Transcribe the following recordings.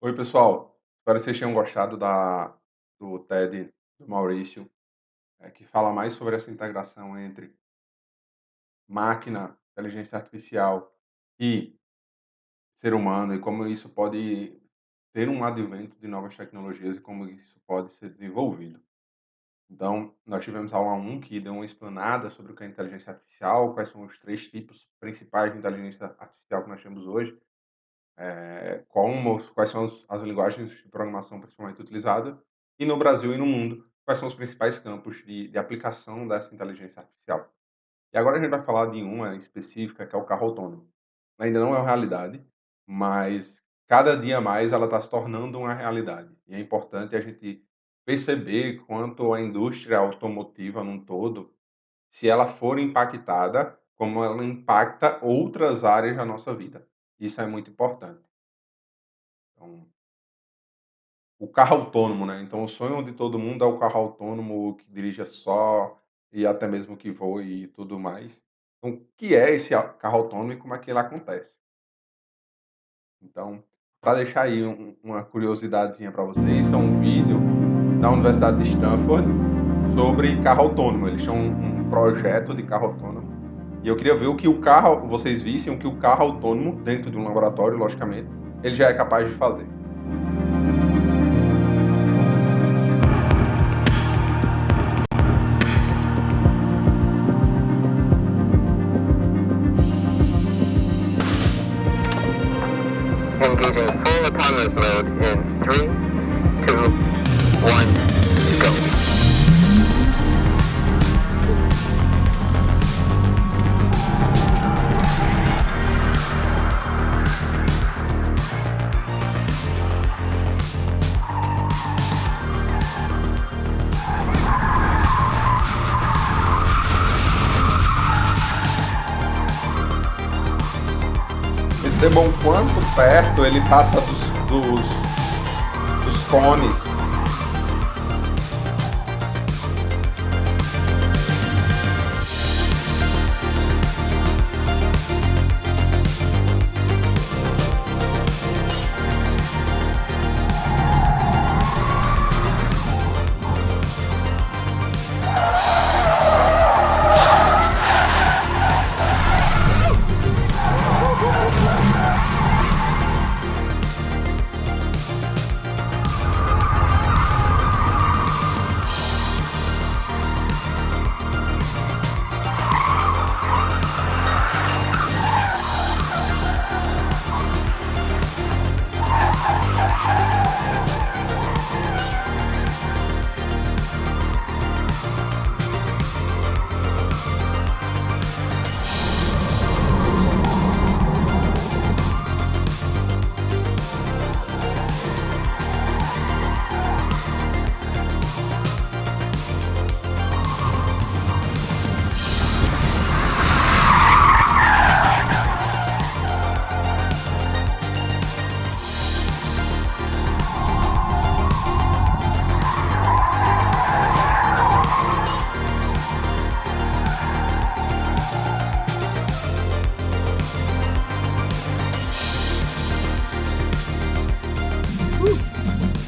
Oi, pessoal. Espero que vocês tenham gostado do TED do Maurício, que fala mais sobre essa integração entre máquina, inteligência artificial e ser humano e como isso pode ter um advento de novas tecnologias e como isso pode ser desenvolvido. Então, nós tivemos aula 1 que deu uma explanada sobre o que é inteligência artificial, quais são os 3 tipos principais de inteligência artificial que nós temos hoje, quais são as linguagens de programação principalmente utilizadas, e no Brasil e no mundo, quais são os principais campos de aplicação dessa inteligência artificial. E agora a gente vai falar de uma específica, que é o carro autônomo. Ainda não é uma realidade, mas cada dia mais ela está se tornando uma realidade. E é importante a gente perceber quanto a indústria automotiva num todo, se ela for impactada, como ela impacta outras áreas da nossa vida. Isso é muito importante. Então, o carro autônomo, né, então o sonho de todo mundo é o carro autônomo que dirija só, e até mesmo que voe e tudo mais. Então, o que é esse carro autônomo e como é que ele acontece? Então, para deixar aí uma curiosidadezinha para vocês, é um vídeo da Universidade de Stanford sobre carro autônomo. Eles tinham um projeto de carro autônomo, e eu queria ver o que o carro vocês vissem o que o carro autônomo, dentro de um laboratório, logicamente, ele já é capaz de fazer. Engaging full autonomous mode in 3, 2, 1, go. Percebam quanto perto ele passa dos cones.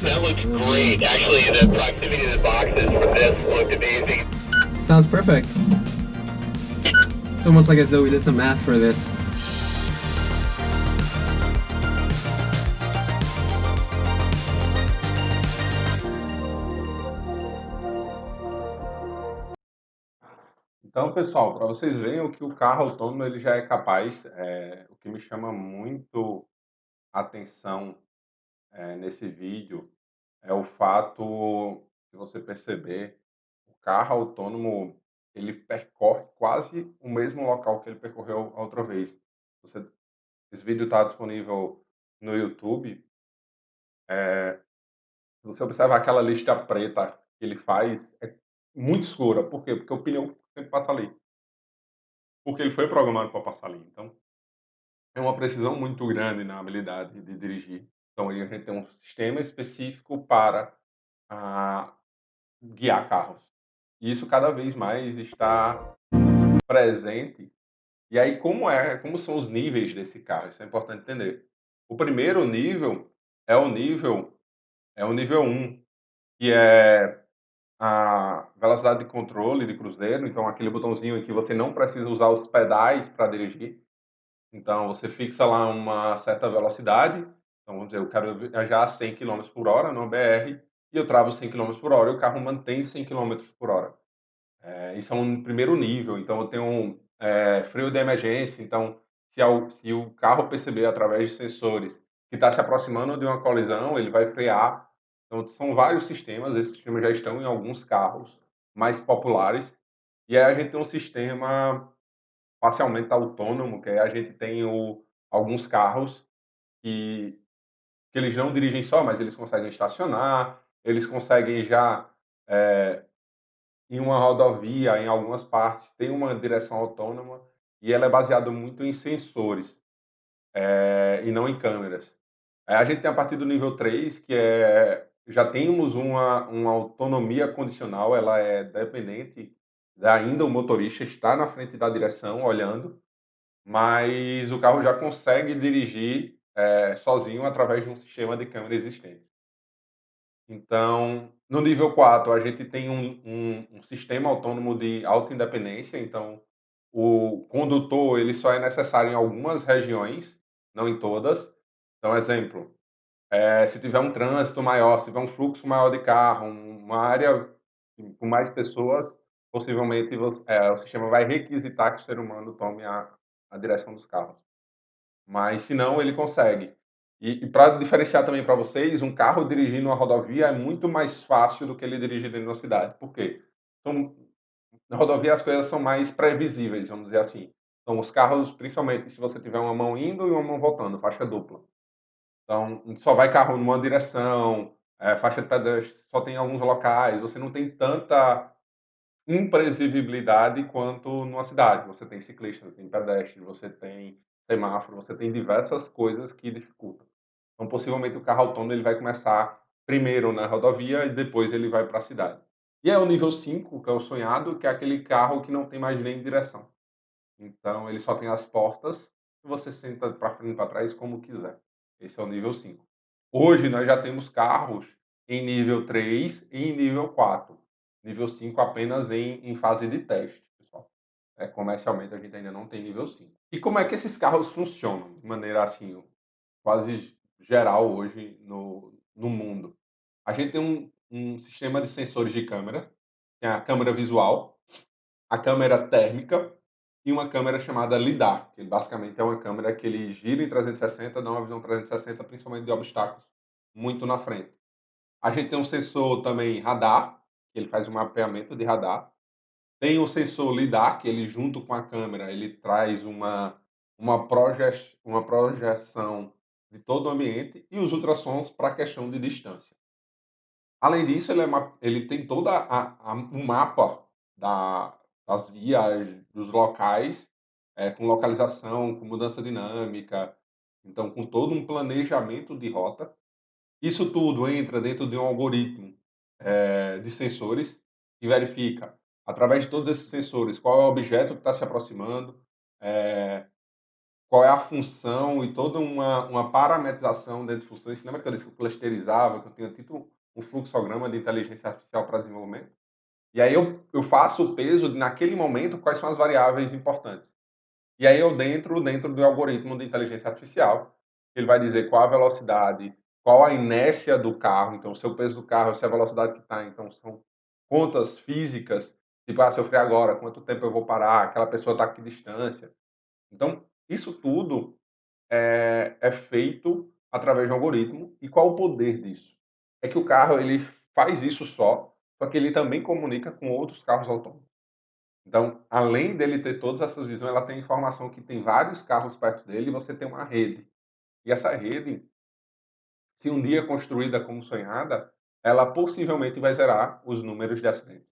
That looks great. Actually, the proximity to the boxes for this looked amazing. Sounds perfect. It's almost like as though we did some math for this. Então, pessoal, para vocês verem o que o carro autônomo ele já é capaz, o que me chama muito atenção, nesse vídeo, é o fato, se você perceber, o carro autônomo, ele percorre quase o mesmo local que ele percorreu a outra vez. Você Esse vídeo está disponível no YouTube. Se você observar aquela lista preta que ele faz, é muito escura. Por quê? Porque o pneu sempre passa ali. Porque ele foi programado para passar ali. Então, é uma precisão muito grande na habilidade de dirigir. Então, aí a gente tem um sistema específico para ah, guiar carros. E isso cada vez mais está presente. E aí, como são os níveis desse carro? Isso é importante entender. O primeiro nível é o nível 1, que é a velocidade de controle de cruzeiro, então aquele botãozinho em que você não precisa usar os pedais para dirigir. Então você fixa lá uma certa velocidade, então vamos dizer, eu quero viajar a 100 quilômetros por hora no BR, e eu travo 100 quilômetros por hora e o carro mantém 100 quilômetros por hora. Isso é um primeiro nível, então eu tenho freio de emergência, então se o carro perceber através de sensores que está se aproximando de uma colisão, ele vai frear. Então são vários sistemas, esses sistemas já estão em alguns carros mais populares, e aí a gente tem um sistema parcialmente autônomo, que aí a gente tem alguns carros que, que eles não dirigem só, mas eles conseguem estacionar, eles conseguem já em uma rodovia, em algumas partes, tem uma direção autônoma e ela é baseada muito em sensores e não em câmeras. A gente tem a partir do nível 3, que já temos uma autonomia condicional, ela é dependente ainda o motorista está na frente da direção olhando, mas o carro já consegue dirigir sozinho através de um sistema de câmera existente. Então, no nível 4, a gente tem um sistema autônomo de alta independência, então o condutor ele só é necessário em algumas regiões, não em todas. Então, exemplo, se tiver um trânsito maior, se tiver um fluxo maior de carro, uma área com mais pessoas, possivelmente o sistema vai requisitar que o ser humano tome a direção dos carros. Mas se não, ele consegue. E para diferenciar também para vocês, um carro dirigindo uma rodovia é muito mais fácil do que ele dirigir dentro da cidade. Por quê? Então, na rodovia as coisas são mais previsíveis, vamos dizer assim. Então, os carros, principalmente se você tiver uma mão indo e uma mão voltando, faixa dupla. Então, só vai carro numa direção, faixa de pedestre só tem em alguns locais, você não tem tanta imprevisibilidade quanto numa cidade. Você tem ciclista, você tem pedestre, você tem semáforo, você tem diversas coisas que dificultam. Então, possivelmente, o carro autônomo ele vai começar primeiro na rodovia e depois ele vai para a cidade. E é o nível 5, que é o sonhado, que é aquele carro que não tem mais nem direção. Então, ele só tem as portas e você senta para frente e para trás como quiser. Esse é o nível 5. Hoje, nós já temos carros em nível 3 e em nível 4. Nível 5 apenas em fase de teste, pessoal. Comercialmente, a gente ainda não tem nível 5. E como é que esses carros funcionam? De maneira assim, quase geral hoje no mundo. A gente tem um sistema de sensores de câmera, que é a câmera visual, a câmera térmica e uma câmera chamada LiDAR, que basicamente é uma câmera que ele gira em 360, dá uma visão 360, principalmente de obstáculos, muito na frente. A gente tem um sensor também radar, que ele faz um mapeamento de radar. Tem o sensor LiDAR, que ele junto com a câmera, ele traz uma projeção de todo o ambiente, e os ultrassons para a questão de distância. Além disso, ele tem toda o mapa das vias, dos locais, com localização, com mudança dinâmica, então com todo um planejamento de rota. Isso tudo entra dentro de um algoritmo de sensores que verifica, através de todos esses sensores, qual é o objeto que está se aproximando, eh, qual é a função e toda uma parametrização dentro de funções. Você lembra que eu disse que eu clusterizava, que eu tinha tipo um fluxograma de inteligência artificial para desenvolvimento? E aí eu faço o peso naquele momento, quais são as variáveis importantes. E aí eu dentro do algoritmo de inteligência artificial, ele vai dizer qual a velocidade, qual a inércia do carro, então se é o peso do carro, se é a velocidade que está, então são contas físicas, tipo, se eu frear agora, quanto tempo eu vou parar, aquela pessoa está a que distância. Então, isso tudo é feito através de um algoritmo. E qual o poder disso? É que o carro ele faz isso só que ele também comunica com outros carros autônomos. Então, além dele ter todas essas visões, ela tem informação que tem vários carros perto dele e você tem uma rede. E essa rede, se um dia construída como sonhada, ela possivelmente vai zerar os números de acidentes.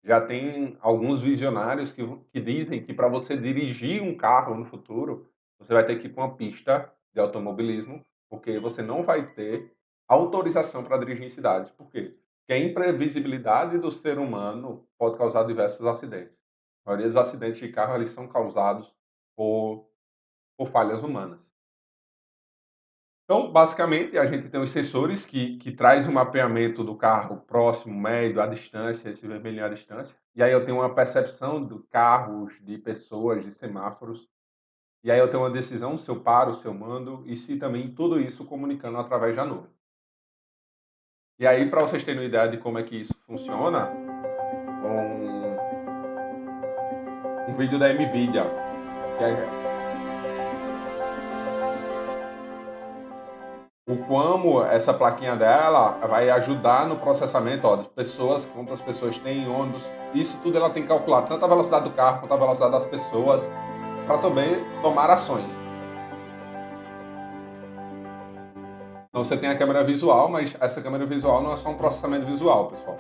Já tem alguns visionários que dizem que para você dirigir um carro no futuro, você vai ter que ir para uma pista de automobilismo, porque você não vai ter autorização para dirigir em cidades. Por quê? Porque a imprevisibilidade do ser humano pode causar diversos acidentes. A maioria dos acidentes de carro eles são causados por falhas humanas. Então, basicamente, a gente tem os sensores que traz o mapeamento do carro próximo, médio, à distância, esse vermelhinho à distância. E aí eu tenho uma percepção de carros, de pessoas, de semáforos. E aí eu tenho uma decisão se eu paro, se eu mando, e se também tudo isso comunicando através da nuvem. E aí, para vocês terem uma ideia de como é que isso funciona, um vídeo da NVIDIA, que é o como essa plaquinha dela vai ajudar no processamento, ó, de pessoas, quantas pessoas tem, ônibus, isso tudo ela tem calculado, tanto a velocidade do carro quanto a velocidade das pessoas, para também tomar ações. Então você tem a câmera visual, mas essa câmera visual não é só um processamento visual, pessoal.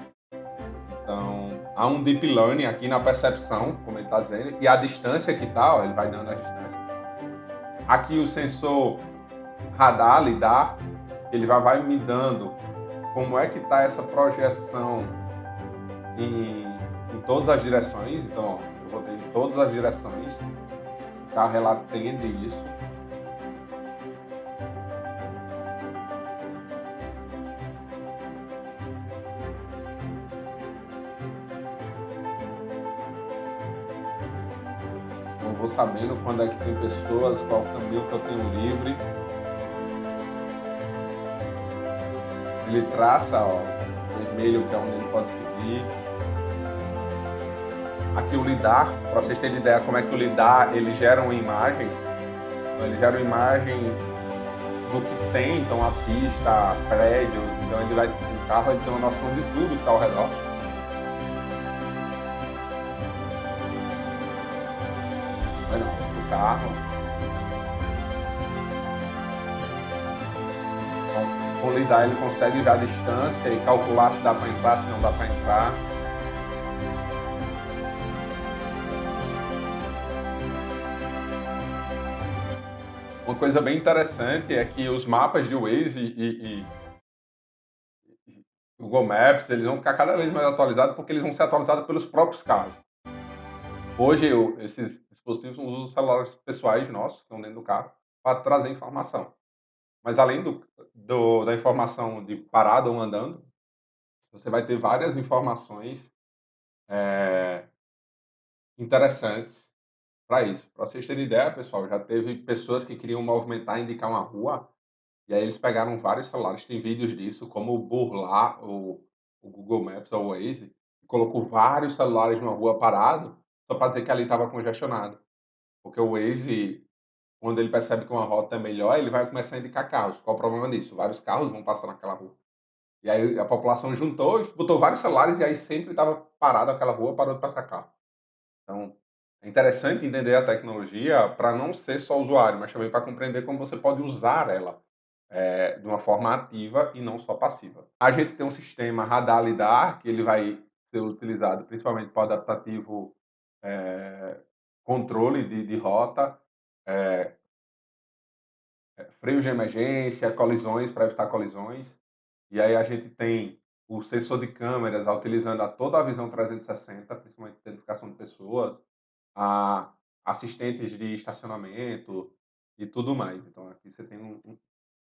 Então, há um deep learning aqui na percepção, como ele está dizendo, e a distância que está, ó, ele vai dando a distância. Aqui o sensor radar, lidar, ele vai me dando como é que está essa projeção em todas as direções. Então, ó, eu vou ter em todas as direções. O carro ela atende isso. Então, eu vou sabendo quando é que tem pessoas, qual o caminho que eu tenho livre. Ele traça, ó, vermelho, que é onde ele pode seguir. Aqui o lidar, para vocês terem ideia como é que o lidar ele gera uma imagem. Então, ele gera uma imagem do que tem, então a pista, prédios, então ele vai, o carro ele tem uma noção de tudo que está ao redor. Bueno, o carro. Então, com o lidar ele consegue ver a distância e calcular se dá para entrar, se não dá para entrar. Uma coisa bem interessante é que os mapas de Waze e Google Maps, eles vão ficar cada vez mais atualizados porque eles vão ser atualizados pelos próprios carros. Hoje, esses dispositivos usam os celulares pessoais nossos, que estão dentro do carro, para trazer informação. Mas além da informação de parado ou andando, você vai ter várias informações interessantes para isso. Para vocês terem ideia, pessoal, já teve pessoas que queriam movimentar, indicar uma rua, e aí eles pegaram vários celulares, tem vídeos disso, como burlar o Google Maps ou o Waze, e colocou vários celulares numa rua parado, só para dizer que ali estava congestionado. Porque o Waze, quando ele percebe que uma rota é melhor, ele vai começar a indicar carros. Qual o problema disso? Vários carros vão passar naquela rua. E aí a população juntou e botou vários celulares e aí sempre estava parado aquela rua, parou de passar carro. Então, é interessante entender a tecnologia para não ser só usuário, mas também para compreender como você pode usar ela de uma forma ativa e não só passiva. A gente tem um sistema radar-lidar, que ele vai ser utilizado principalmente para o adaptativo, controle de rota, eh, freios de emergência, colisões, para evitar colisões. E aí a gente tem o sensor de câmeras utilizando toda a visão 360, principalmente identificação de pessoas, a assistentes de estacionamento e tudo mais. Então aqui você tem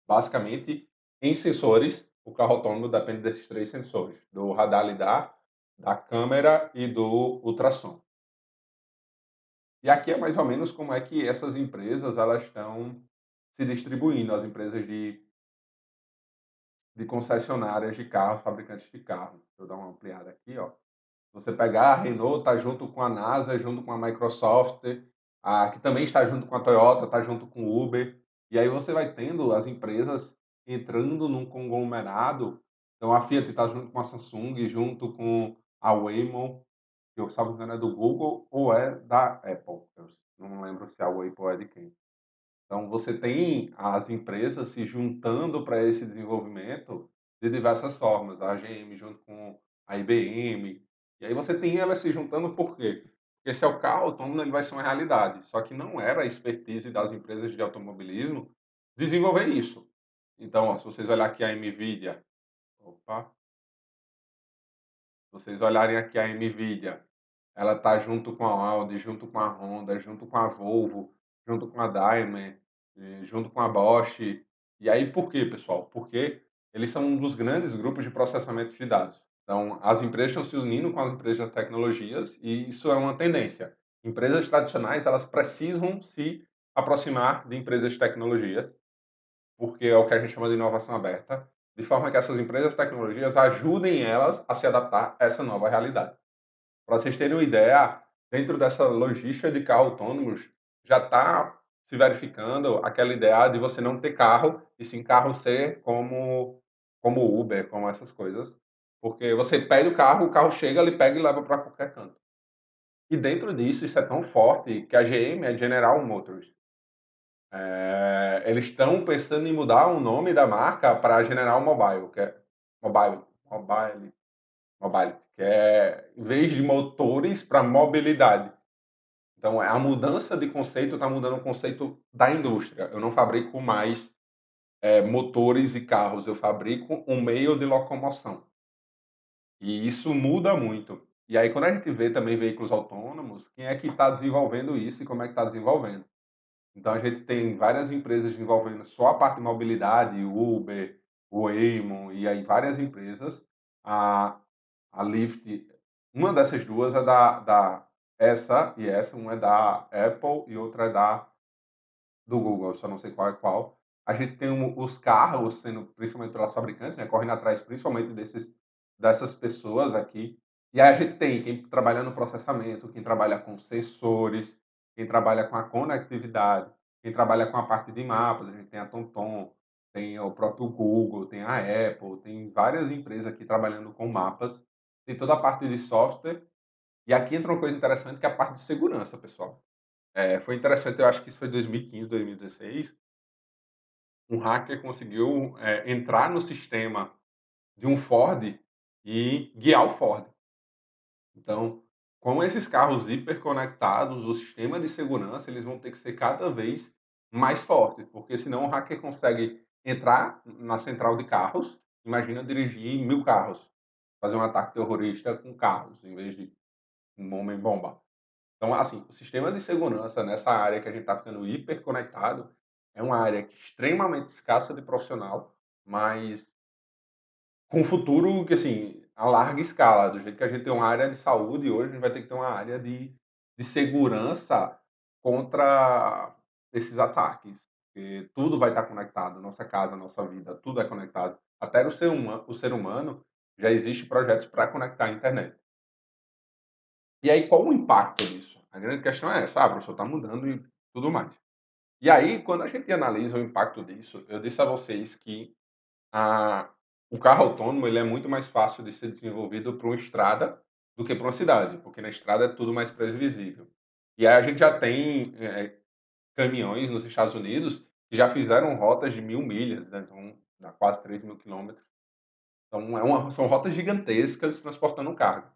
basicamente, em sensores, o carro autônomo depende desses 3 sensores, do radar lidar, da câmera e do ultrassom. E aqui é mais ou menos como é que essas empresas elas estão se distribuindo, as empresas de concessionárias de carro, fabricantes de carro. Deixa eu dar uma ampliada aqui, ó. Você pegar a Renault, está junto com a NASA, junto com a Microsoft, que também está junto com a Toyota, está junto com o Uber. E aí você vai tendo as empresas entrando num conglomerado. Então a Fiat está junto com a Samsung, junto com a Waymo, que eu salvo engano é do Google ou é da Apple. Eu não lembro se a Waymo é de quem. Então você tem as empresas se juntando para esse desenvolvimento de diversas formas, a AGM junto com a IBM, e aí você tem elas se juntando por quê? Porque se é o carro autônomo, ele vai ser uma realidade, só que não era a expertise das empresas de automobilismo desenvolver isso. Então, ó, se vocês olharem aqui a NVIDIA, opa, se vocês olharem aqui a NVIDIA, ela está junto com a Audi, junto com a Honda, junto com a Volvo, junto com a Daimler, junto com a Bosch. E aí por quê, pessoal? Porque eles são um dos grandes grupos de processamento de dados. Então, as empresas estão se unindo com as empresas de tecnologias e isso é uma tendência. Empresas tradicionais, elas precisam se aproximar de empresas de tecnologia, porque é o que a gente chama de inovação aberta, de forma que essas empresas de tecnologias ajudem elas a se adaptar a essa nova realidade. Para vocês terem uma ideia, dentro dessa logística de carros autônomos, já está se verificando aquela ideia de você não ter carro, e sim carro ser como Uber, como essas coisas. Porque você pede o carro chega, ele pega e leva para qualquer canto. E dentro disso, isso é tão forte que a GM, a General Motors, eles estão pensando em mudar o nome da marca para General Mobile, que é Mobile, Mobile, que é em vez de motores para mobilidade. Então, a mudança de conceito está mudando o conceito da indústria. Eu não fabrico mais motores e carros, eu fabrico um meio de locomoção. E isso muda muito. E aí, quando a gente vê também veículos autônomos, quem é que está desenvolvendo isso e como é que está desenvolvendo? Então, a gente tem várias empresas desenvolvendo só a parte de mobilidade, Uber, o Waymo, e aí várias empresas. A, a Lyft, uma dessas duas é essa, uma é da Apple e outra é do Google, só não sei qual é qual. A gente tem os carros sendo, principalmente pelas fabricantes, né, correndo atrás principalmente dessas pessoas aqui. E aí a gente tem quem trabalha no processamento, quem trabalha com sensores, quem trabalha com a conectividade, quem trabalha com a parte de mapas. A gente tem a TomTom, tem o próprio Google, tem a Apple, tem várias empresas aqui trabalhando com mapas. Tem toda a parte de software. E aqui entra uma coisa interessante que é a parte de segurança, pessoal. Foi interessante, eu acho que isso foi 2015, 2016. Um hacker conseguiu entrar no sistema de um Ford e guiar o Ford. Então, com esses carros hiperconectados, o sistema de segurança eles vão ter que ser cada vez mais forte, porque senão o hacker consegue entrar na central de carros, imagina dirigir 1000 carros, fazer um ataque terrorista com carros, em vez de um homem-bomba. Então, assim, o sistema de segurança nessa área que a gente está ficando hiperconectado é uma área extremamente escassa de profissional, mas com futuro que, assim, a larga escala. Do jeito que a gente tem uma área de saúde hoje, a gente vai ter que ter uma área de segurança contra esses ataques. Porque tudo vai estar conectado, nossa casa, nossa vida, tudo é conectado. Até o ser humano já existe projetos para conectar a internet. E aí, qual o impacto disso? A grande questão é essa, professor, está mudando e tudo mais. E aí, quando a gente analisa o impacto disso, eu disse a vocês que a o carro autônomo, ele é muito mais fácil de ser desenvolvido para uma estrada do que para uma cidade, porque na estrada é tudo mais previsível. E aí a gente já tem, caminhões nos Estados Unidos que já fizeram rotas de 1000 milhas, né, então dá quase 3.000 quilômetros. Então são rotas gigantescas transportando carga.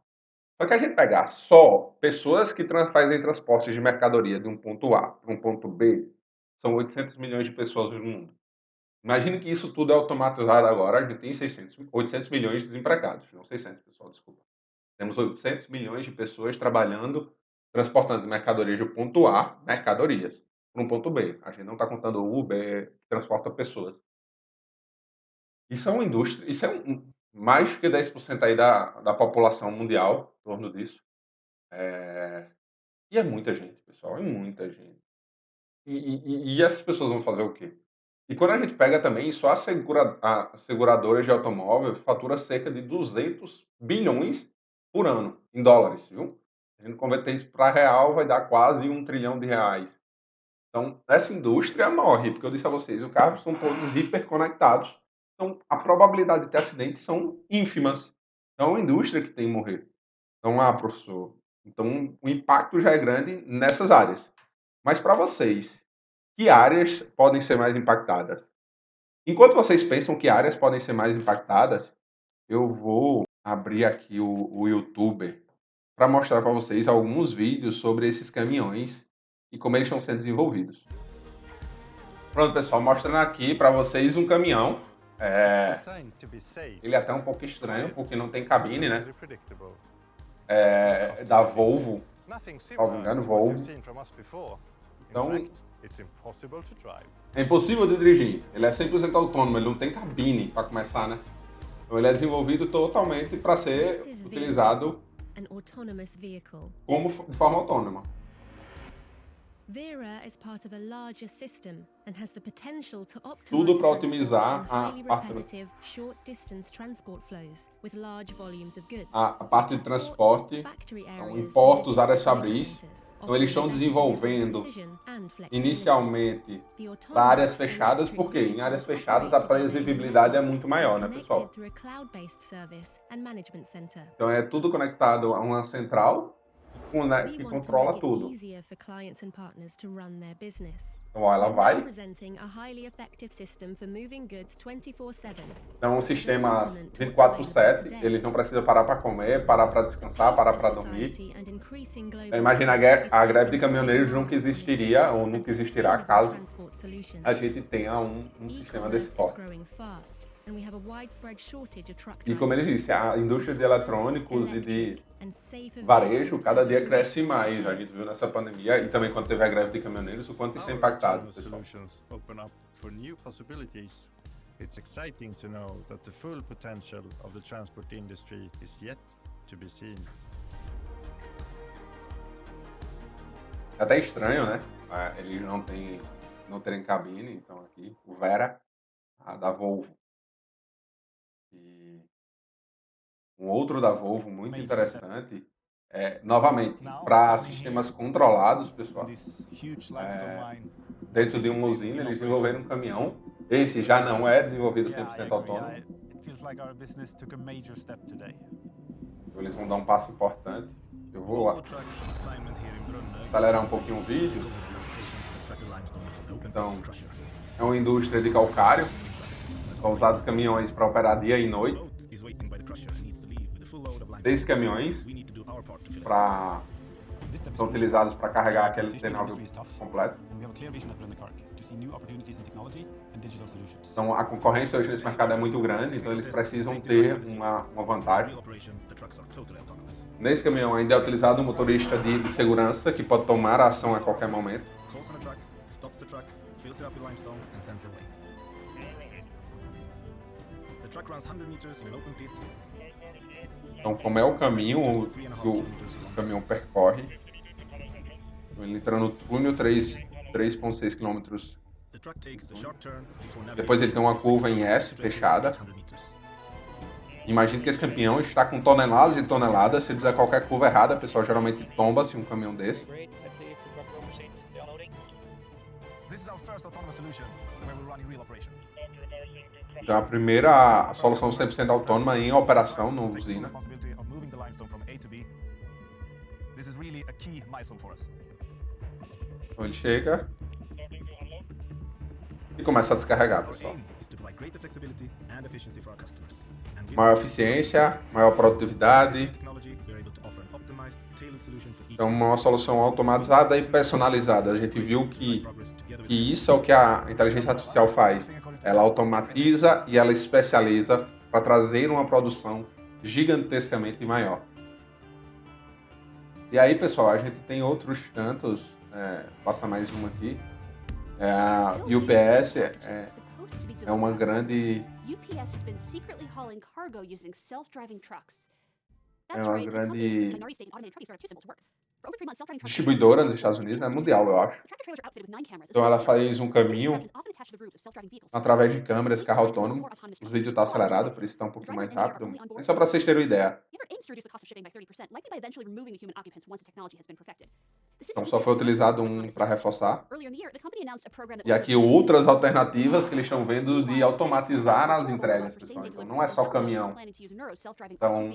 Só que a gente pegar só pessoas que fazem transportes de mercadoria de um ponto A para um ponto B, são 800 milhões de pessoas no mundo. Imagine que isso tudo é automatizado agora, a gente tem 800 milhões de desempregados, não 600, pessoal, desculpa. Temos 800 milhões de pessoas trabalhando, transportando mercadorias de um ponto A, mercadorias, para um ponto B. A gente não está contando o Uber, que transporta pessoas. Isso é uma indústria, isso é mais que 10% aí da população mundial, em torno disso. E é muita gente, pessoal, é muita gente. E essas pessoas vão fazer o quê? E quando a gente pega também, só a seguradora de automóvel fatura cerca de 200 bilhões por ano, em dólares, viu? A gente converter isso para real, vai dar quase 1 trilhão de reais. Então, essa indústria morre, porque eu disse a vocês, os carros são todos hiperconectados. Então, a probabilidade de ter acidentes são ínfimas. Então, é uma indústria que tem que morrer. Então, professor, então o impacto já é grande nessas áreas. Mas para vocês, que áreas podem ser mais impactadas? Enquanto vocês pensam que áreas podem ser mais impactadas, eu vou abrir aqui o YouTube para mostrar para vocês alguns vídeos sobre esses caminhões e como eles estão sendo desenvolvidos. Pronto, pessoal, mostrando aqui para vocês um caminhão. Ele é até um pouco estranho, porque não tem cabine, né? Da Volvo, se não me engano, Volvo. Então, it's impossible to drive. é impossível de dirigir. Ele é 100% autônomo, ele não tem cabine para começar, né? Então ele é desenvolvido totalmente para ser utilizado An autonomous vehicle. como de forma autônoma. Vera is part of a larger system and has the potential to optimize Tudo para transport otimizar in a highly parte, repetitive, short-distance transport flows with large volumes of goods. a parte de such as ports, transporte, factory então, areas, em portos, and áreas logistics fabris. centers, Então eles estão offering better delivery desenvolvendo precision and flexibility. inicialmente The para áreas autonomous fechadas, electric porque em vehicles áreas fechadas a operate together in a previsibilidade é network muito maior, né, and pessoal? connected through a cloud-based service and management center. Então é tudo conectado a uma central que We want to controla make it tudo. easier for clients and partners to run their business. Então ó, ela We're now vai. presenting a highly effective system for moving goods 24/7. Então o sistema 24/7, ele não precisa parar para comer, parar para descansar, parar para dormir. Então, imagina a greve de caminhoneiros nunca existiria ou nunca existirá caso a gente tenha um sistema desse porte. E como ele disse, a indústria de eletrônicos e de varejo cada dia cresce mais. A gente viu nessa pandemia e também quando teve a greve de caminhoneiros o quanto isso é Our impactado, autonomous pessoal. solutions open up for new possibilities. It's exciting to know that the full potential of the transport industry is yet to be seen. É até estranho, né? Eles não terem cabine, então aqui o Vera, da Volvo. E um outro da Volvo muito interessante é, novamente, para sistemas controlados, pessoal. Dentro de uma usina, eles desenvolveram um caminhão. Esse já não é desenvolvido 100% autônomo. Então, eles vão dar um passo importante. Eu vou lá acelerar um pouquinho o vídeo. Então, é uma indústria de calcário. São usados caminhões para operar dia e noite. 10 caminhões são utilizados para carregar aquele T9 completo. Então a concorrência hoje nesse mercado é muito grande, então eles precisam ter uma vantagem. Nesse caminhão ainda é utilizado um motorista de segurança que pode tomar a ação a qualquer momento. Então, como é o caminho que o caminhão percorre, ele entra no túnel 3,6 km. Depois ele tem uma curva em S fechada. Imagina que esse caminhão está com toneladas e toneladas. Se ele fizer qualquer curva errada, pessoal, geralmente tomba-se um caminhão desse. Então, a solução 100% autônoma em operação na usina. Então, ele chega e começa a descarregar, pessoal. Maior eficiência, maior produtividade. Então, uma solução automatizada e personalizada. A gente viu que isso é o que a inteligência artificial faz. Ela automatiza e ela especializa para trazer uma produção gigantescamente maior. E aí, pessoal, a gente tem outros tantos. Passa mais uma aqui. A UPS é uma grande... É uma grande distribuidora nos Estados Unidos, é mundial, eu acho. Então ela faz um caminho através de câmeras, carro autônomo. O vídeo está acelerado, por isso está um pouquinho mais rápido. É só para vocês terem uma ideia. Então só foi utilizado um para reforçar. E aqui outras alternativas que eles estão vendo de automatizar as entregas, pessoal. Então não é só caminhão. Então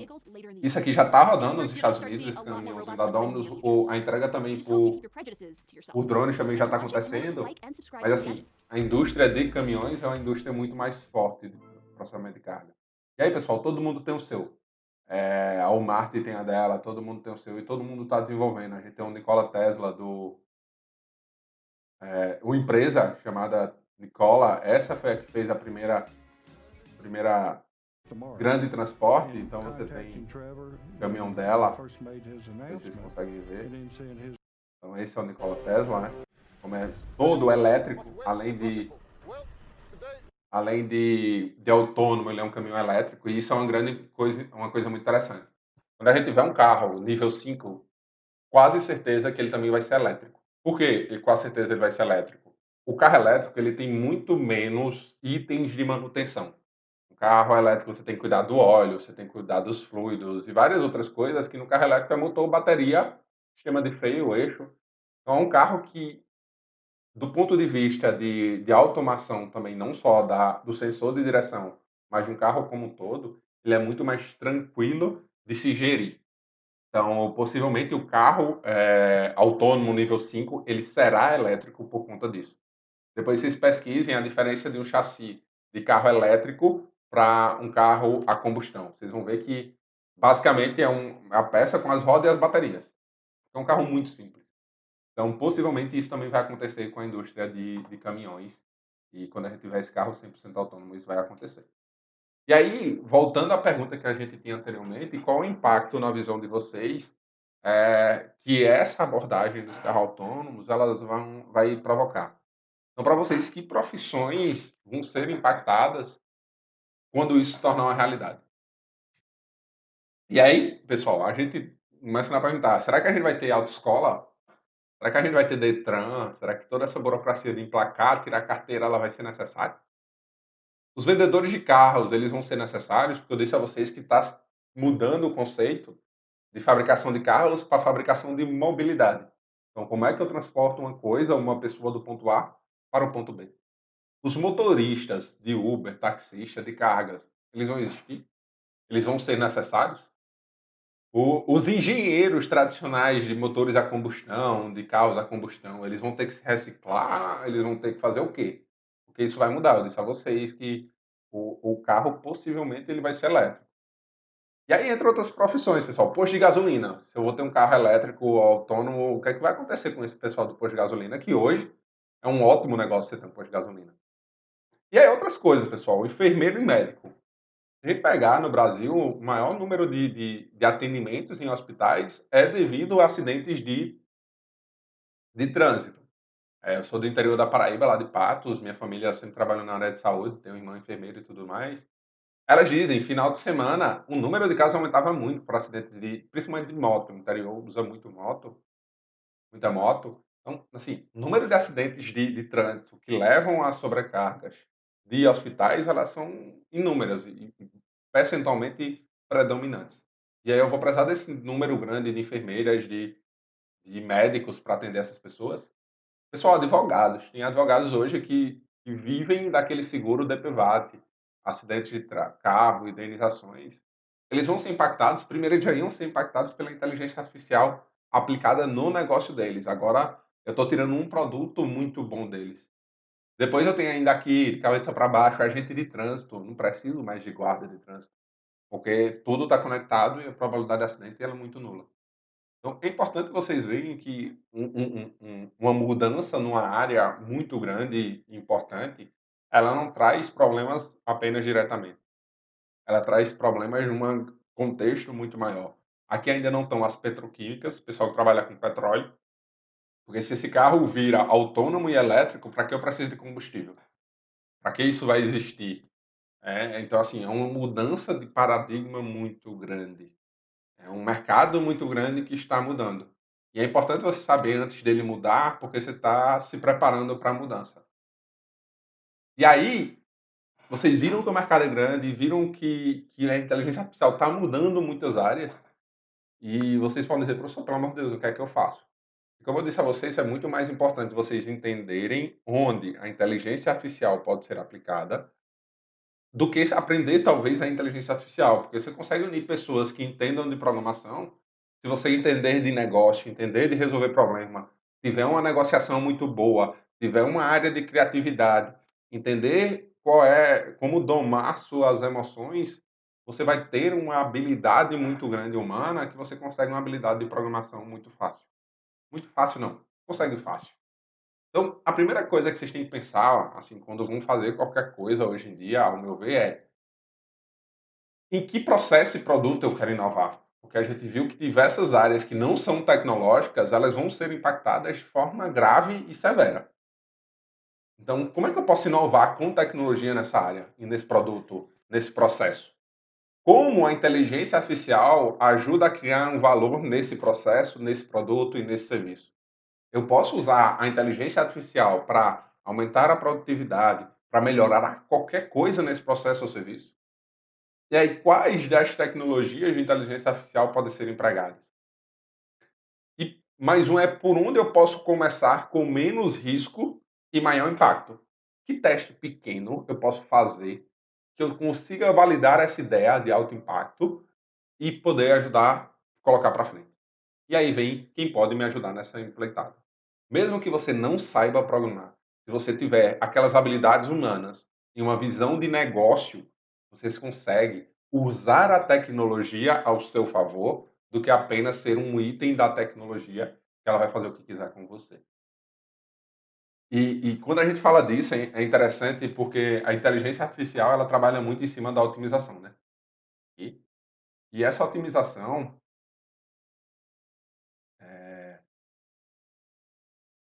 isso aqui já está rodando nos Estados Unidos, esse caminhão da Domino's. A entrega também por drones também já está acontecendo. Mas assim, a indústria de caminhões é uma indústria muito mais forte do processamento de carga. E aí, pessoal, todo mundo tem o seu. A Walmart tem a dela, todo mundo tem o seu e todo mundo está desenvolvendo. A gente tem o Nikola Tesla uma empresa chamada Nikola, essa foi a que fez a primeira grande transporte. Então você tem o caminhão dela, não sei se vocês conseguem ver. Então esse é o Nikola Tesla, né? como é todo elétrico, além de autônomo, ele é um caminhão elétrico, e isso é uma coisa muito interessante. Quando a gente tiver um carro nível 5, quase certeza que ele também vai ser elétrico. Por quê? Quase certeza ele vai ser elétrico. O carro elétrico ele tem muito menos itens de manutenção. O carro elétrico você tem que cuidar do óleo, você tem que cuidar dos fluidos e várias outras coisas que no carro elétrico é motor, bateria, sistema de freio, eixo. Então é um carro que, do ponto de vista de automação também, não só do sensor de direção, mas de um carro como um todo, ele é muito mais tranquilo de se gerir. Então, possivelmente o carro autônomo nível 5, ele será elétrico por conta disso. Depois vocês pesquisem a diferença de um chassi de carro elétrico para um carro a combustão. Vocês vão ver que basicamente é a peça com as rodas e as baterias. É um carro muito simples. Então, possivelmente isso também vai acontecer com a indústria de caminhões. E quando a gente tiver esse carro 100% autônomo, isso vai acontecer. E aí, voltando à pergunta que a gente tinha anteriormente, qual o impacto na visão de vocês que essa abordagem dos carros autônomos vai provocar? Então, para vocês, que profissões vão ser impactadas quando isso se tornar uma realidade? E aí, pessoal, a gente começa a perguntar, será que a gente vai ter autoescola? Será que a gente vai ter Detran? Será que toda essa burocracia de emplacar, tirar carteira, ela vai ser necessária? Os vendedores de carros, eles vão ser necessários, porque eu disse a vocês que está mudando o conceito de fabricação de carros para fabricação de mobilidade. Então, como é que eu transporto uma coisa, uma pessoa do ponto A para o ponto B? Os motoristas de Uber, taxista, de cargas, eles vão existir? Eles vão ser necessários? Os engenheiros tradicionais de motores a combustão, de carros a combustão, eles vão ter que se reciclar? Eles vão ter que fazer o quê? Porque isso vai mudar. Eu disse a vocês que o carro possivelmente ele vai ser elétrico. E aí entra outras profissões, pessoal. Posto de gasolina. Se eu vou ter um carro elétrico autônomo, o que é que vai acontecer com esse pessoal do posto de gasolina? Que hoje é um ótimo negócio você ter um posto de gasolina. E aí outras coisas, pessoal. Enfermeiro e médico. Se a gente pegar no Brasil, o maior número de atendimentos em hospitais é devido a acidentes de trânsito. Eu sou do interior da Paraíba, lá de Patos. Minha família sempre trabalhou na área de saúde, tenho irmã enfermeira e tudo mais. Elas dizem, final de semana, o número de casos aumentava muito por acidentes principalmente de moto. O interior usa muito moto, muita moto. Então, assim, o número de acidentes de trânsito que levam a sobrecargas de hospitais, elas são inúmeras e percentualmente predominantes. E aí eu vou precisar desse número grande de enfermeiras, de médicos para atender essas pessoas. Pessoal, advogados. Tem advogados hoje que vivem daquele seguro DPVAT, acidentes de carro, indenizações. Eles vão ser impactados, primeiro eles já iam ser impactados pela inteligência artificial aplicada no negócio deles. Agora eu estou tirando um produto muito bom deles. Depois eu tenho ainda aqui, de cabeça para baixo, agente de trânsito. Não preciso mais de guarda de trânsito, porque tudo está conectado e a probabilidade de acidente ela é muito nula. Então, é importante vocês verem que uma mudança numa área muito grande e importante, ela não traz problemas apenas diretamente. Ela traz problemas de um contexto muito maior. Aqui ainda não estão as petroquímicas, o pessoal que trabalha com petróleo, porque se esse carro vira autônomo e elétrico, para que eu preciso de combustível? Para que isso vai existir? Então, assim, é uma mudança de paradigma muito grande. É um mercado muito grande que está mudando. E é importante você saber antes dele mudar, porque você está se preparando para a mudança. E aí, vocês viram que o mercado é grande, viram que a inteligência artificial está mudando muitas áreas, e vocês podem dizer, professor, pelo amor de Deus, o que é que eu faço? E como eu disse a vocês, é muito mais importante vocês entenderem onde a inteligência artificial pode ser aplicada do que aprender talvez a inteligência artificial, porque você consegue unir pessoas que entendam de programação, se você entender de negócio, entender de resolver problema, tiver uma negociação muito boa, tiver uma área de criatividade, entender como domar suas emoções, você vai ter uma habilidade muito grande humana que você consegue uma habilidade de programação muito fácil. Muito fácil não, consegue fácil. Então, a primeira coisa que vocês têm que pensar, assim, quando vão fazer qualquer coisa hoje em dia, ao meu ver, é em que processo e produto eu quero inovar? Porque a gente viu que diversas áreas que não são tecnológicas, elas vão ser impactadas de forma grave e severa. Então, como é que eu posso inovar com tecnologia nessa área e nesse produto, nesse processo? Como a inteligência artificial ajuda a criar um valor nesse processo, nesse produto e nesse serviço? Eu posso usar a inteligência artificial para aumentar a produtividade, para melhorar qualquer coisa nesse processo ou serviço? E aí, quais das tecnologias de inteligência artificial podem ser empregadas? E mais um é por onde eu posso começar com menos risco e maior impacto. Que teste pequeno eu posso fazer que eu consiga validar essa ideia de alto impacto e poder ajudar a colocar para frente? E aí vem quem pode me ajudar nessa empreitada. Mesmo que você não saiba programar, se você tiver aquelas habilidades humanas e uma visão de negócio, você consegue usar a tecnologia ao seu favor do que apenas ser um item da tecnologia que ela vai fazer o que quiser com você. E quando a gente fala disso, é interessante porque a inteligência artificial ela trabalha muito em cima da otimização, né? E, e essa otimização, é,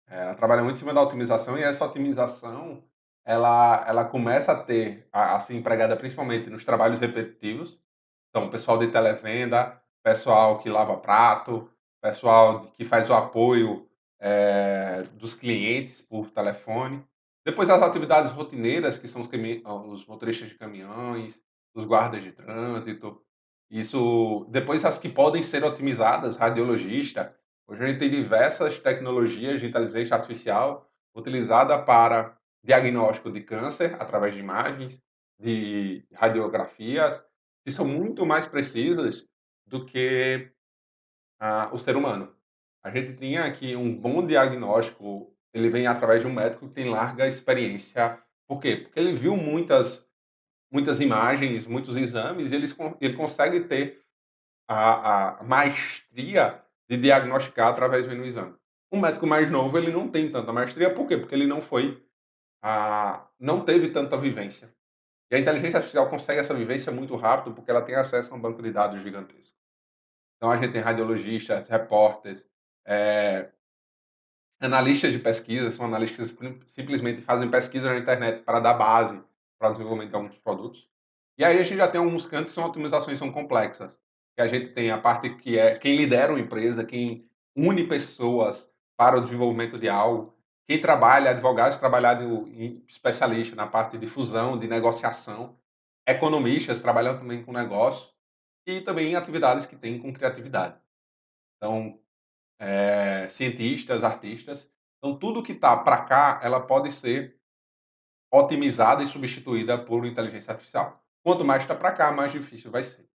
ela trabalha muito em cima da otimização e essa otimização ela começa a ser empregada principalmente nos trabalhos repetitivos. Então, pessoal de televenda, pessoal que lava prato, pessoal que faz o apoio dos clientes por telefone. Depois as atividades rotineiras, que são os motoristas de caminhões, os guardas de trânsito. Isso, depois as que podem ser otimizadas, radiologista. Hoje a gente tem diversas tecnologias de inteligência artificial utilizada para diagnóstico de câncer através de imagens, de radiografias, que são muito mais precisas do que o ser humano. A gente tinha aqui um bom diagnóstico, ele vem através de um médico que tem larga experiência. Por quê? Porque ele viu muitas imagens, muitos exames, e ele consegue ter a maestria de diagnosticar através do exame. Um médico mais novo, ele não tem tanta maestria, por quê? Porque ele não teve tanta vivência. E a inteligência artificial consegue essa vivência muito rápido, porque ela tem acesso a um banco de dados gigantesco. Então a gente tem radiologistas, repórteres, eh, analistas de pesquisa, são analistas que simplesmente fazem pesquisa na internet para dar base para o desenvolvimento de alguns produtos. E aí a gente já tem alguns cantos que são otimizações são complexas, que a gente tem a parte que é quem lidera uma empresa, quem une pessoas para o desenvolvimento de algo, quem trabalha, advogados trabalhando em especialista na parte de fusão, de negociação, economistas trabalhando também com negócio e também atividades que têm com criatividade. Então, cientistas, artistas. Então, tudo que está para cá, ela pode ser otimizada e substituída por inteligência artificial. Quanto mais está para cá, mais difícil vai ser.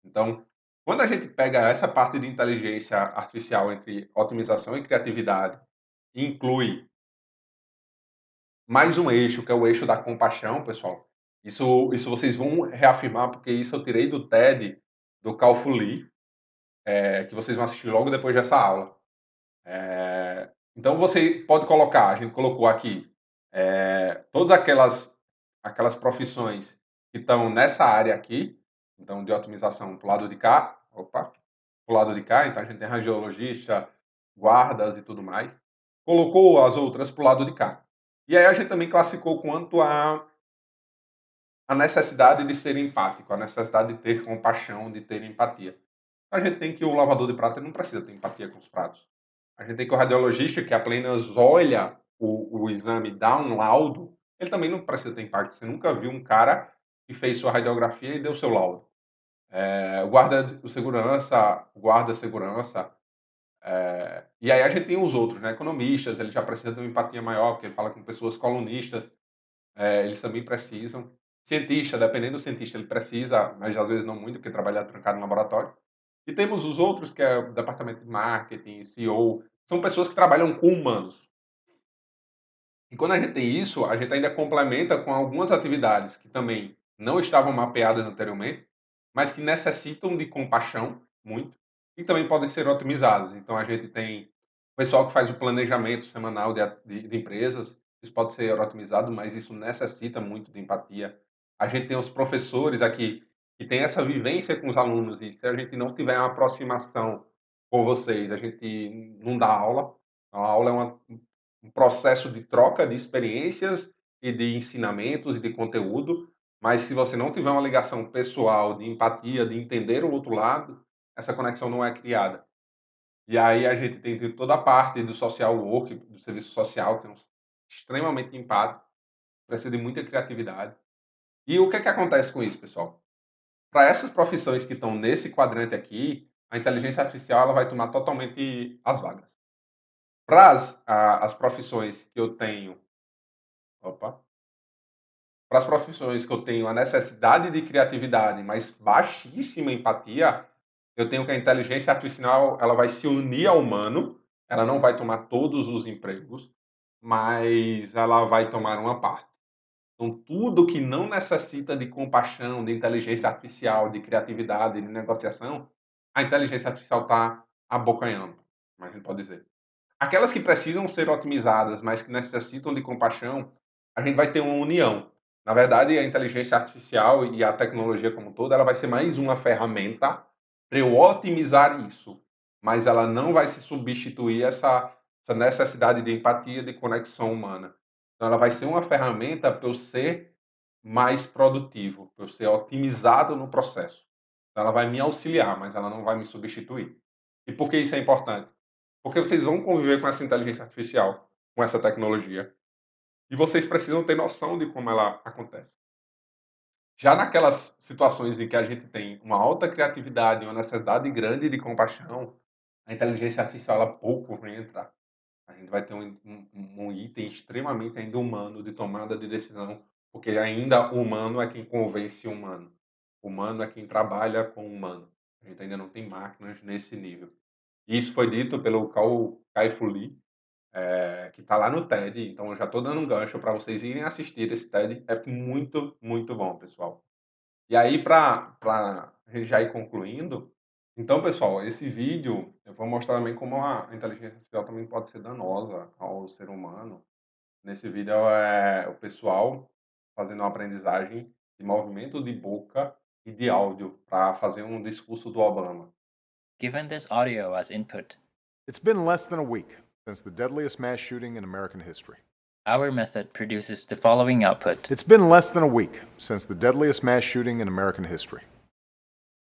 Então, quando a gente pega essa parte de inteligência artificial entre otimização e criatividade, e inclui mais um eixo, que é o eixo da compaixão, pessoal. Isso vocês vão reafirmar, porque isso eu tirei do TED do Cal Fu Lee, que vocês vão assistir logo depois dessa aula. Então você pode colocar, a gente colocou aqui, todas aquelas profissões que estão nessa área aqui, então de otimização para o lado de cá, opa, para o lado de cá, então a gente tem radiologista, guardas e tudo mais. Colocou as outras para o lado de cá. E aí a gente também classificou quanto a necessidade de ser empático, a necessidade de ter compaixão, de ter empatia. A gente tem que o lavador de prato ele não precisa ter empatia com os pratos. A gente tem que o radiologista, que apenas olha o exame, dá um laudo, ele também não precisa ter impacto. Você nunca viu um cara que fez sua radiografia e deu seu laudo. O guarda segurança. E aí a gente tem os outros, né? Economistas, ele já precisa ter uma empatia maior, porque ele fala com pessoas colunistas, eles também precisam. Cientista, dependendo do cientista, ele precisa, mas às vezes não muito, porque trabalha trancado no laboratório. E temos os outros, que é o departamento de marketing, CEO, são pessoas que trabalham com humanos. E quando a gente tem isso, a gente ainda complementa com algumas atividades que também não estavam mapeadas anteriormente, mas que necessitam de compaixão muito e também podem ser otimizadas. Então a gente tem o pessoal que faz o planejamento semanal de empresas, isso pode ser otimizado, mas isso necessita muito de empatia. A gente tem os professores aqui que tem essa vivência com os alunos, e se a gente não tiver uma aproximação com vocês, a gente não dá aula. A aula é um processo de troca de experiências e de ensinamentos e de conteúdo, mas se você não tiver uma ligação pessoal, de empatia, de entender o outro lado, essa conexão não é criada. E aí a gente tem toda a parte do social work, do serviço social, que é extremamente empático, precisa de muita criatividade. E o que é que acontece com isso, pessoal? Para essas profissões que estão nesse quadrante aqui, a inteligência artificial ela vai tomar totalmente as vagas. Para as profissões que eu tenho, opa, para as profissões que eu tenho a necessidade de criatividade, mas baixíssima empatia, eu tenho que a inteligência artificial ela vai se unir ao humano, ela não vai tomar todos os empregos, mas ela vai tomar uma parte. Então, tudo que não necessita de compaixão, de inteligência artificial, de criatividade, de negociação, a inteligência artificial está abocanhando, como a gente pode dizer. Aquelas que precisam ser otimizadas, mas que necessitam de compaixão, a gente vai ter uma união. Na verdade, a inteligência artificial e a tecnologia como um todo, ela vai ser mais uma ferramenta para eu otimizar isso, mas ela não vai se substituir essa necessidade de empatia, de conexão humana. Então, ela vai ser uma ferramenta para eu ser mais produtivo, para eu ser otimizado no processo. Então, ela vai me auxiliar, mas ela não vai me substituir. E por que isso é importante? Porque vocês vão conviver com essa inteligência artificial, com essa tecnologia, e vocês precisam ter noção de como ela acontece. Já naquelas situações em que a gente tem uma alta criatividade, uma necessidade grande de compaixão, a inteligência artificial ela pouco vai entrar. A gente vai ter um item extremamente ainda humano de tomada de decisão, porque ainda o humano é quem convence o humano. O humano é quem trabalha com o humano. A gente ainda não tem máquinas nesse nível. E isso foi dito pelo Kai-Fu Lee, que está lá no TED, então eu já estou dando um gancho para vocês irem assistir esse TED, é muito, muito bom, pessoal. E aí, para a gente já ir concluindo, então, pessoal, esse vídeo eu vou mostrar também como a inteligência artificial também pode ser danosa ao ser humano. Nesse vídeo é o pessoal fazendo uma aprendizagem de movimento de boca e de áudio para fazer um discurso do Obama. Given this audio as input, It's been less than a week since the deadliest mass shooting in American history. our method produces the following output. It's been less than a week since the deadliest mass shooting in American history.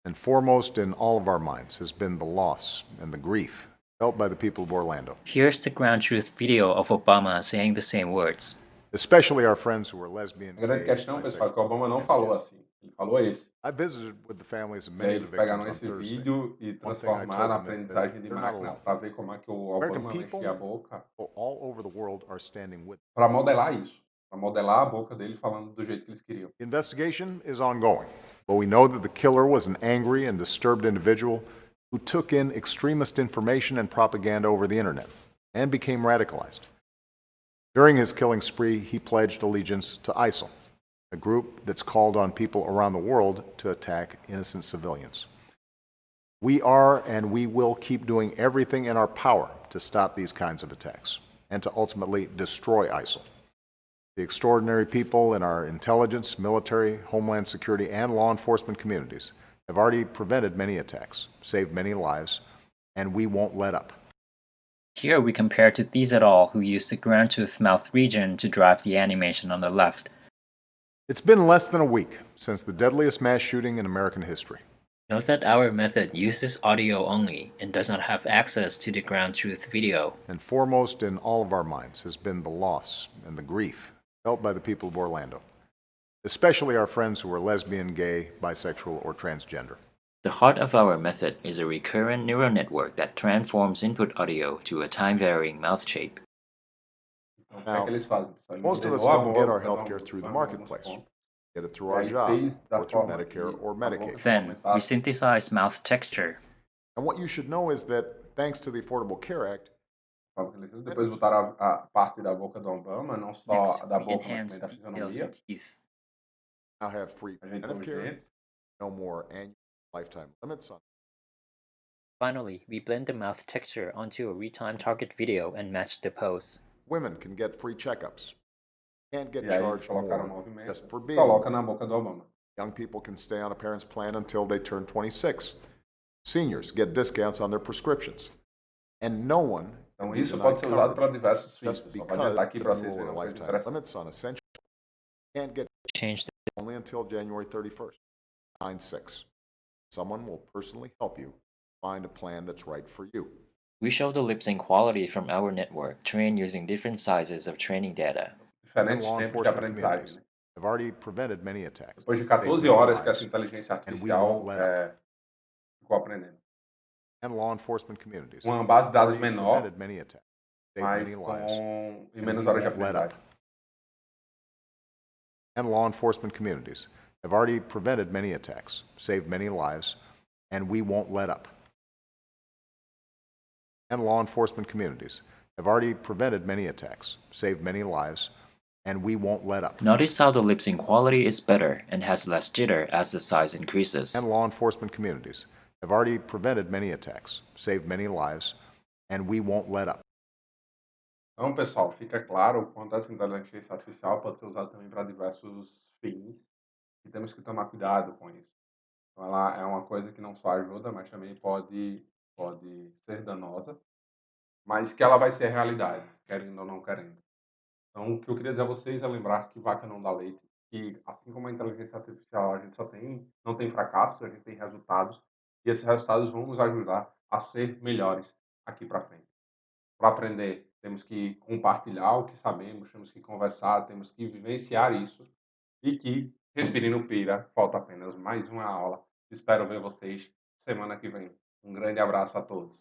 And foremost in all of our minds has been the loss and the grief felt by the people of Orlando, Here's the ground truth video of Obama saying the same words. especially our friends who are lesbian, A grande gay, questão, pessoal, é bisexual, que o Obama não and falou transgender. assim. Ele falou esse. I visited with the families of E aí many of eles the pegaram victims on esse Thursday. vídeo e One thing I told transformaram a them is that aprendizagem de they're not máquina alone. para ver como é que o American Obama people mexia a boca, all over the world are standing with them. para modelar isso, para modelar a boca dele falando do jeito que eles queriam. The investigation is ongoing, but we know that the killer was an angry and disturbed individual who took in extremist information and propaganda over the internet and became radicalized. During his killing spree, he pledged allegiance to ISIL, a group that's called on people around the world to attack innocent civilians. We are and we will keep doing everything in our power to stop these kinds of attacks and to ultimately destroy ISIL. The extraordinary people in our intelligence, military, homeland security, and law enforcement communities have already prevented many attacks, saved many lives, and we won't let up. Here we compare to these et al. Who used the ground truth mouth region to drive the animation on the left. It's been less than a week since the deadliest mass shooting in American history. Note that our method uses audio only and does not have access to the ground truth video. And foremost in all of our minds has been the loss and the grief felt by the people of Orlando, especially our friends who are lesbian, gay, bisexual, or transgender. The heart of our method is a recurrent neural network that transforms input audio to a time-varying mouth shape. Então, o que é que eles fazem, pessoal? Ele Most of us modelou a don't boca, get our dá um- healthcare through the dá um marketplace. ponto, Get it through e our aí job fez da or through forma Medicare que or a Medicaid. boca Then, we aumentasse. synthesize mouth texture. And what you should know is that thanks to the Affordable Care Act, Depois botaram a parte da boca do Obama, não só Next, a da we boca, mas enhance também da details fisionomia. in teeth. now have free A gente tem preventive os care, dentes. no more annual lifetime limits on. Finally, we blend the mouth texture onto a retimed target video and match the pose. Women can get free checkups. Can't get E aí eles charged colocaram o more movimento, just for being coloca a na woman. boca do Obama. Young people can stay on a parent's plan until they turn 26. Seniors get discounts on their prescriptions. And no one can Então, be isso pode denied ser usado para coverage diversos fins. just Só vou because adiantar aqui para of vocês verem lower uma coisa lifetime interessante. limits on essential can't get Change the only until January 31st, 96. Someone will personally help you find a plan that's right for you. We show the lip sync quality from our network, trained using different sizes of training data. And Diferentes law tempos de enforcement aprendizagem, communities né? have already prevented many attacks, Depois de saved 14 many horas que essa lives, inteligência and we won't artificial let up. ficou aprendendo. And law enforcement communities Uma base de have dados already menor, prevented many attacks, saved mas many lives, com e and menos we horas de won't let up. aprendizagem. And law enforcement communities have already prevented many attacks, saved many lives, and we won't let up. And law enforcement communities have already prevented many attacks, saved many lives, and we won't let up. Notice how the lip sync quality is better and has less jitter as the size increases. And law enforcement communities have already prevented many attacks, saved many lives, and we won't let up. Então, pessoal, fica claro o quanto essa inteligência artificial pode ser usada também para diversos fins e temos que tomar cuidado com isso. Então, ela é uma coisa que não só ajuda, mas também pode ser danosa, mas que ela vai ser realidade, querendo ou não querendo. Então, o que eu queria dizer a vocês é lembrar que vaca não dá leite, que assim como a inteligência artificial, a gente não tem fracassos, a gente tem resultados, e esses resultados vão nos ajudar a ser melhores aqui para frente. Para aprender, temos que compartilhar o que sabemos, temos que conversar, temos que vivenciar isso, e que Respire no Pira, falta apenas mais uma aula. Espero ver vocês semana que vem. Um grande abraço a todos.